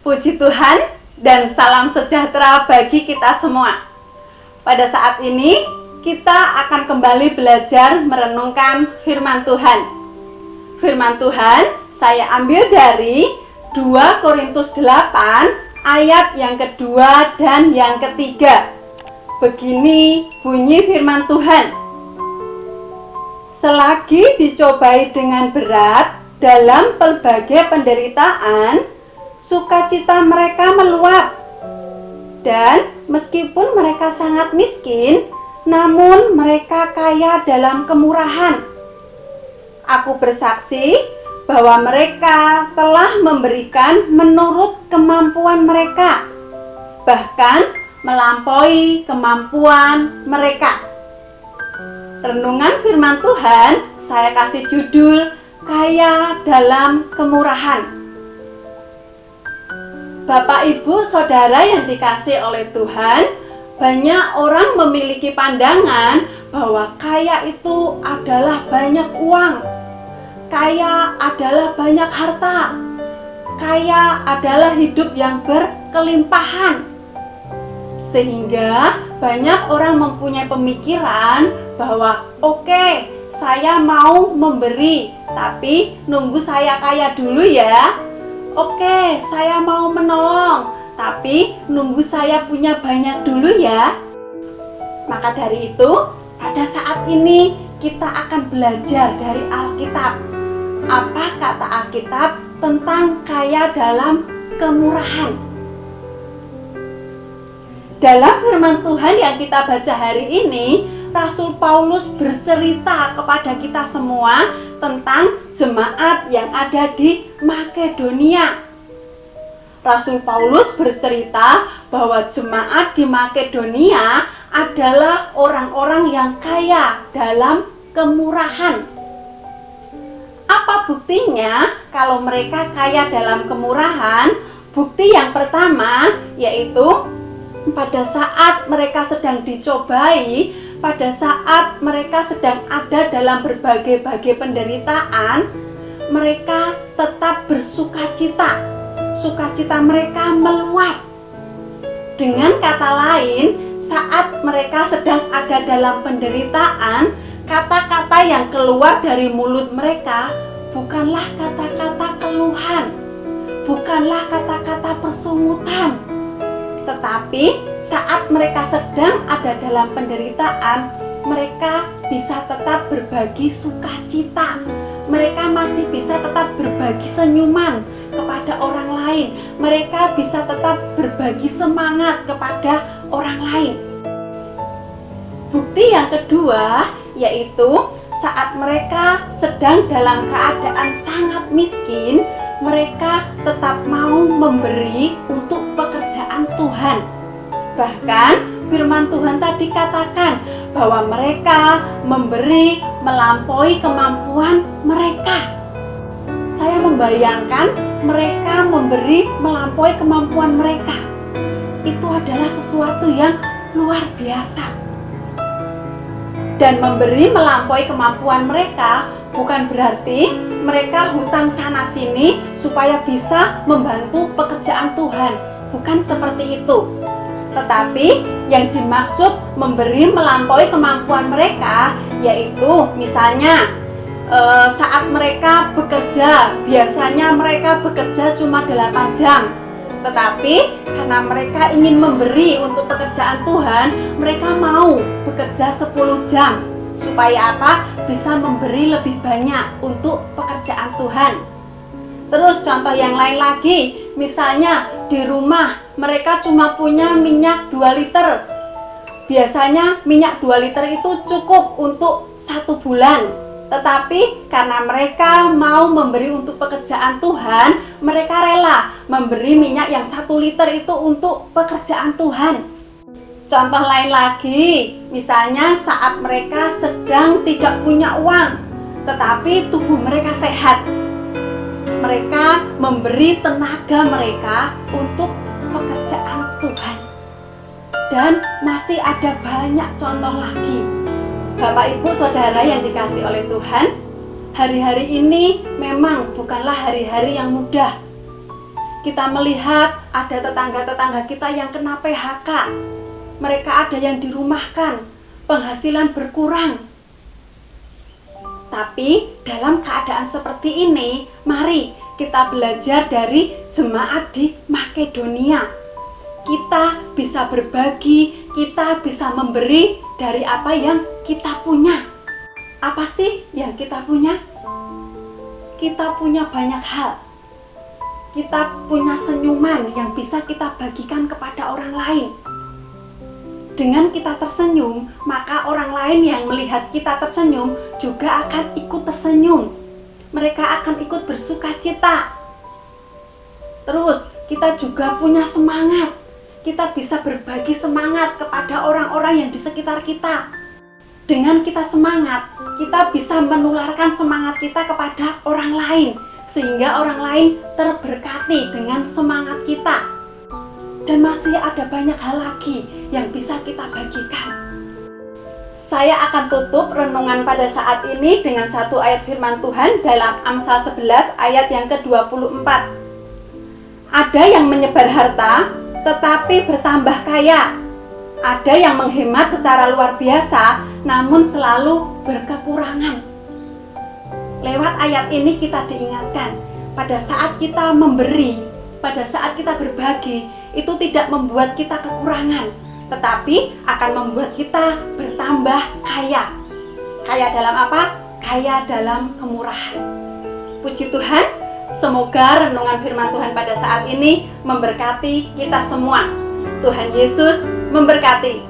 Puji Tuhan dan salam sejahtera bagi kita semua. Pada saat ini kita akan kembali belajar merenungkan firman Tuhan. Firman Tuhan saya ambil dari 2 Korintus 8 ayat yang kedua dan yang ketiga. Begini bunyi firman Tuhan. Selagi dicobai dengan berat dalam berbagai penderitaan, sukacita mereka meluap. Dan meskipun mereka sangat miskin, namun mereka kaya dalam kemurahan. Aku bersaksi bahwa mereka telah memberikan menurut kemampuan mereka, bahkan melampaui kemampuan mereka. Renungan firman Tuhan saya kasih judul Kaya dalam Kemurahan. Bapak, Ibu, Saudara yang dikasih oleh Tuhan, banyak orang memiliki pandangan bahwa kaya itu adalah banyak uang, kaya adalah banyak harta, kaya adalah hidup yang berkelimpahan. Sehingga banyak orang mempunyai pemikiran bahwa oke, saya mau memberi, tapi nunggu saya kaya dulu ya. Oke, saya mau menolong, tapi nunggu saya punya banyak dulu ya. Maka dari itu, pada saat ini kita akan belajar dari Alkitab. Apa kata Alkitab tentang kaya dalam kemurahan? Dalam firman Tuhan yang kita baca hari ini, Rasul Paulus bercerita kepada kita semua tentang jemaat yang ada di Makedonia. Rasul Paulus bercerita bahwa jemaat di Makedonia adalah orang-orang yang kaya dalam kemurahan. Apa buktinya kalau mereka kaya dalam kemurahan? Bukti yang pertama yaitu pada saat mereka sedang dicobai, pada saat mereka sedang ada dalam berbagai-bagai penderitaan, mereka tetap bersukacita. Sukacita mereka meluap. Dengan kata lain, saat mereka sedang ada dalam penderitaan, kata-kata yang keluar dari mulut mereka bukanlah kata-kata keluhan, bukanlah kata-kata persungutan. Tetapi saat mereka sedang ada dalam penderitaan, mereka bisa tetap berbagi sukacita. Mereka masih bisa tetap berbagi senyuman kepada orang lain. Mereka bisa tetap berbagi semangat kepada orang lain. Bukti yang kedua yaitu saat mereka sedang dalam keadaan sangat miskin, mereka tetap mau memberi untuk pekerjaan Tuhan. Bahkan firman Tuhan tadi katakan bahwa mereka memberi melampaui kemampuan mereka. Saya membayangkan mereka memberi melampaui kemampuan mereka. Itu adalah sesuatu yang luar biasa. Dan memberi melampaui kemampuan mereka bukan berarti mereka hutang sana sini supaya bisa membantu pekerjaan Tuhan. Bukan seperti itu. Tetapi yang dimaksud memberi melampaui kemampuan mereka yaitu misalnya saat mereka bekerja, biasanya mereka bekerja cuma 8 jam. Tetapi karena mereka ingin memberi untuk pekerjaan Tuhan, mereka mau bekerja 10 jam. Supaya apa? Bisa memberi lebih banyak untuk pekerjaan Tuhan. Terus contoh yang lain lagi, misalnya di rumah mereka cuma punya minyak 2 liter. Biasanya minyak 2 liter itu cukup untuk 1 bulan. Tetapi karena mereka mau memberi untuk pekerjaan Tuhan, mereka rela memberi minyak yang 1 liter itu untuk pekerjaan Tuhan. Contoh lain lagi, misalnya saat mereka sedang tidak punya uang, tetapi tubuh mereka sehat. Mereka memberi tenaga mereka untuk pekerjaan Tuhan. Dan masih ada banyak contoh lagi. Bapak, Ibu, Saudara yang dikasih oleh Tuhan, hari-hari ini memang bukanlah hari-hari yang mudah. kita melihat ada tetangga-tetangga kita yang kena PHK. Mereka ada yang dirumahkan, penghasilan berkurang. Tapi dalam keadaan seperti ini, mari kita belajar dari jemaat di Makedonia. Kita bisa berbagi, kita bisa memberi dari apa yang kita punya. Apa sih yang kita punya? Kita punya banyak hal. Kita punya senyuman yang bisa kita bagikan kepada orang lain. Dengan kita tersenyum, maka orang lain yang melihat kita tersenyum juga akan ikut tersenyum. Mereka akan ikut bersuka cita. Terus, kita juga punya semangat. Kita bisa berbagi semangat kepada orang-orang yang di sekitar kita. Dengan kita semangat, kita bisa menularkan semangat kita kepada orang lain, sehingga orang lain terberkati dengan semangat kita. Dan masih ada banyak hal lagi yang bisa kita bagikan. Saya akan tutup renungan pada saat ini dengan satu ayat firman Tuhan dalam Amsal 11 ayat yang ke-24. Ada yang menyebar harta tetapi bertambah kaya. Ada yang menghemat secara luar biasa namun selalu berkekurangan. Lewat ayat ini kita diingatkan, pada saat kita memberi, pada saat kita berbagi, itu tidak membuat kita kekurangan, tetapi akan membuat kita bertambah kaya. Kaya dalam apa? Kaya dalam kemurahan. Puji Tuhan, semoga renungan firman Tuhan pada saat ini memberkati kita semua. Tuhan Yesus memberkati.